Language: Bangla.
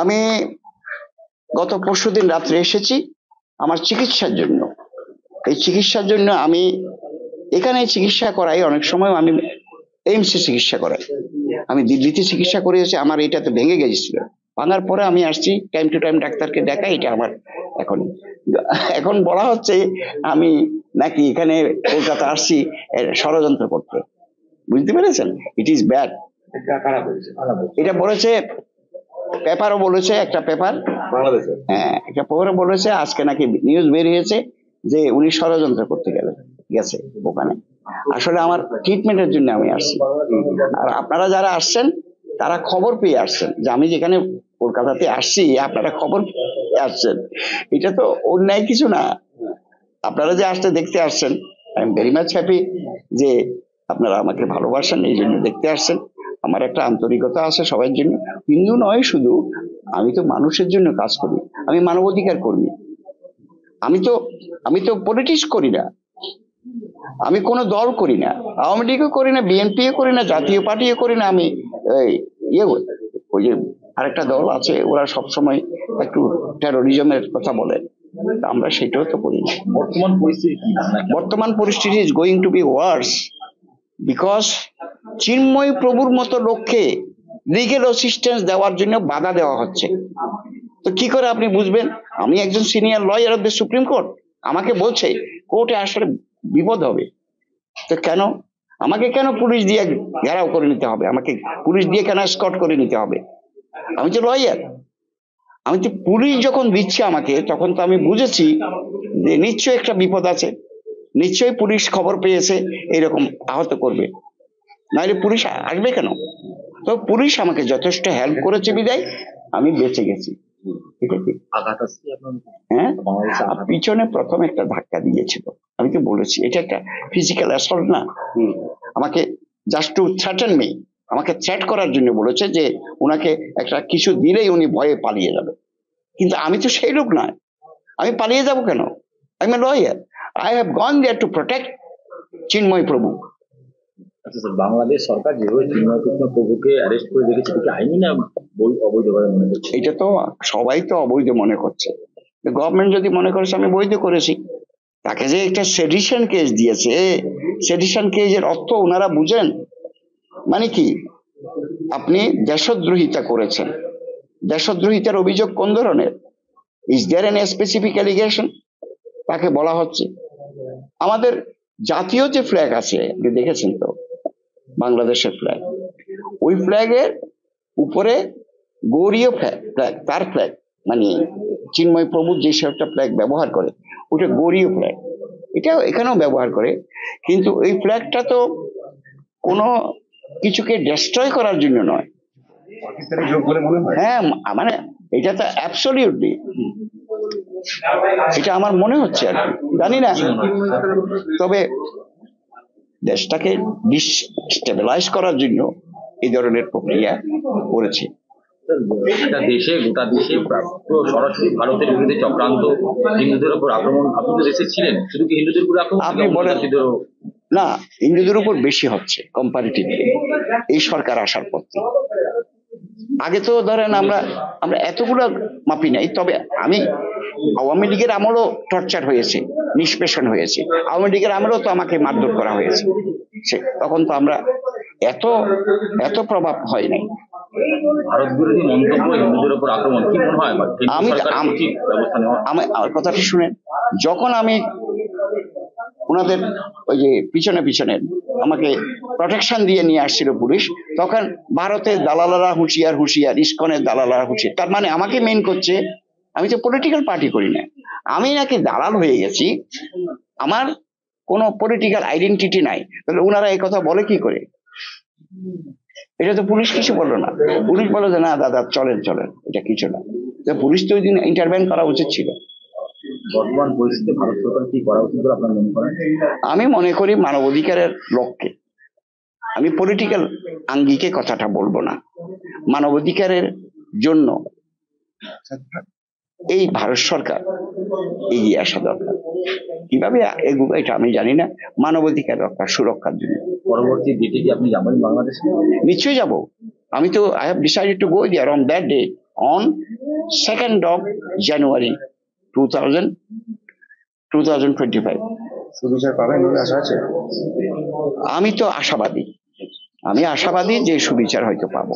আমি গত পরশুদিন রাত্রে এসেছি আমার চিকিৎসার জন্য। এই চিকিৎসার জন্য আমি এখানে চিকিৎসা করাই, অনেক সময় আমি এইমসে চিকিৎসা করাই। আমি দিল্লিতে চিকিৎসা করে এসে আমার এটাতে ভেঙে গেছিল, ভাঙার পরে আমি আসছি টাইম টু টাইম ডাক্তারকে দেখাই। এটা আমার এখন এখন বলা হচ্ছে আমি নাকি এখানে কলকাতা আসছি ষড়যন্ত্র করতে। বুঝতে পেরেছেন? It is bad. এটা বলেছে পেপারও বলেছে, একটা পেপার বাংলাদেশে, হ্যাঁ একটা পেপারও বলেছে আজকে নাকি নিউজ বেরিয়েছে যে উনি ষড়যন্ত্র করতে গেছে ওখানে। আসলে আমার ট্রিটমেন্টের জন্য আমি আসছি, আর আপনারা যারা আসছেন তারা খবর পেয়ে আসছেন যে আমি যেখানে কলকাতাতে আসছি, আপনারা খবর পেয়ে আসছেন। এটা তো অন্যায় কিছু না। আপনারা যে আসতে দেখতে আসছেন, I am very much happy যে আপনারা আমাকে ভালোবাসেন, এই জন্য দেখতে আসছেন। আমার একটা আন্তরিকতা আছে সবার জন্য। হিন্দু নয় শুধু, আমি তো মানুষের জন্য কাজ করি, আমি মানবাধিকার কর্মী। আমি তো পলিটিক্স করি না, আমি কোনো দল করি না, আওয়ামী লীগও করি না, বিএনপিও করি না, জাতীয় পার্টিও করি না। আমি ওই যে আরেকটা দল আছে, ওরা সবসময় একটু টেরোরিজমের কথা বলে, আমরা সেটাও তো করি না। বর্তমান পরিস্থিতি is going to be worse, because Chinmoy প্রভুর মতো লোককে লিগেল অ্যাসিস্ট্যান্স দেওয়ার জন্য বাধা দেওয়া হচ্ছে। তো কি করে আপনি বুঝবেন? আমি একজন senior lawyer of the supreme court, আমাকে বলছে কোর্টে আসলে বিপদ হবে। তো কেন আমাকে পুলিশ দিয়ে ঘেরাও করে নিতে হবে? আমাকে পুলিশ দিয়ে কেন স্কট করে নিতে হবে? আমি তো লয়ার। আমি তো পুলিশ যখন দিচ্ছে আমাকে, তখন তো আমি বুঝেছি যে নিশ্চয়ই একটা বিপদ আছে, নিশ্চয়ই পুলিশ খবর পেয়েছে এরকম আহত করবে, নাহলে পুলিশ আসবে কেন? তো পুলিশ আমাকে যথেষ্ট হেল্প করেছে বিদায় আমি বেঁচে গেছি। হ্যাঁ, পিছনে প্রথম একটা ধাক্কা দিয়েছিল, আমি তো বলেছি এটা একটা ফিজিক্যাল অ্যাসল্ট না। আমাকে জাস্ট টু থ্রেটেন মি, আমাকে থ্রেট করার জন্য বলেছে যে ওনাকে একটা কিছু দিলেই উনি ভয়ে পালিয়ে যাবে। কিন্তু আমি তো সেই লোক নয়, আমি পালিয়ে যাব কেন? I am a lawyer, I have gone there to protect Chinmoy Prabhu. আচ্ছা স্যার, বাংলাদেশ সরকার যেভাবে চিন্ময় প্রভুকে অ্যারেস্ট করে রেখেছে, এটা কি আইনি না অবৈধভাবে মনে করছে? এটা তো সবাই তো অবৈধ মনে করছে। গভর্নমেন্ট যদি মনে করেছে আমি বৈধ করেছি, তাকে যে একটা সেডিশন কেস দিয়েছে, সেডিশন কেসের অর্থ ওনারা বুঝেন? মানে কি, আপনি দেশদ্রোহিতা করেছেন। দেশদ্রোহিতার অভিযোগ কোন ধরনের? Is there any specific allegation? তাকে বলা হচ্ছে আমাদের জাতীয় যে ফ্ল্যাগ আছে, আপনি দেখেছেন তো বাংলাদেশের ফ্ল্যাগ, ওই ফ্ল্যাগের উপরে গৌরীয় ফ্ল্যাগ, তার ফ্ল্যাগ, মানে চিন্ময় প্রভু যে একটা ফ্ল্যাগ ব্যবহার করে ওটা গৌরীয় ফ্ল্যাগ, এটা এখানেও ব্যবহার করে। কিন্তু এই ফ্ল্যাগটা তো কোনো কিছুকে ডিস্ট্রয় করার জন্য নয়। হ্যাঁ, মানে এটা তো অ্যাবসলিউটলি, এটা আমার মনে হচ্ছে আর কি, জানি না। তবে দেশটাকে ডিস্টেবিলাইজ করার জন্য এই ধরনের প্রক্রিয়া করেছে। গোটা দেশে সরাসরি ভারতের বিরুদ্ধে চক্রান্ত, হিন্দুদের উপর আক্রমণ। আপনি তো দেশে ছিলেন, শুধু কি হিন্দুদের উপর আক্রমণ? আপনি বলেন না, হিন্দুদের উপর বেশি হচ্ছে কম্পারিটিভলি এই সরকার আসার পর। আগে তো ধরেন আমরা এতগুলো মাপি নাই, তবে আমি আওয়ামী লীগের আমলও টর্চার হয়েছে, নিষ্পেষণ হয়েছে। আওয়ামী লীগের আমলও তো আমাকে মারধর করা হয়েছে, তখন তো আমরা এত প্রভাব হয় নাই। ভারত বিরোধী মন্তব্য, হিন্দুদের উপর আক্রমণ, কি মনে হয় আমার কথাটা শুনেন, যখন আমি ওনাদের ওই যে পিছনে আমাকে প্রোটেকশন দিয়ে নিয়ে আসছিল পুলিশ, তখন ভারতের দালালারা হুঁশিয়ার, ইসকনের দালালারা হুঁশিয়ার। তার মানে আমাকে মেন করছে, আমি তো পলিটিক্যাল পার্টি করি না, আমি নাকি দালাল হয়ে গেছি, আমার কোনো পলিটিক্যাল আইডেন্টিটি নাই। তাহলে ওনারা এই কথা বলে কি করে? এটা তো পুলিশ কিছু বললো না। পুলিশ বলে যে না দাদা চলেন, এটা কিছু না। পুলিশ তো ওই দিন ইন্টারভেন করা উচিত ছিল। বর্তমান পরিস্থিতিতে ভারত সরকার কি করা উচিত বলে আপনার মনে করেন? আমি মনে করি মানবাধিকারের লক্ষ্যে, আমি পলিটিক্যাল আঙ্গিকে কথাটা বলবো না, মানবাধিকারের জন্য এই ভারত সরকার এগিয়ে আসা দরকার। কিভাবে এগুলো এটা আমি জানি না, মানবাধিকার সুরক্ষার জন্য। পরবর্তী ডেটে কি আপনি যাবেন বাংলাদেশে? নিশ্চয়ই যাব। আমি তো I have decided to go there on that day. on 2nd of January 2025. সুবিচার পাবেন বলে আশা আছে? আমি আশাবাদী যে সুবিচার হয়তো পাবো।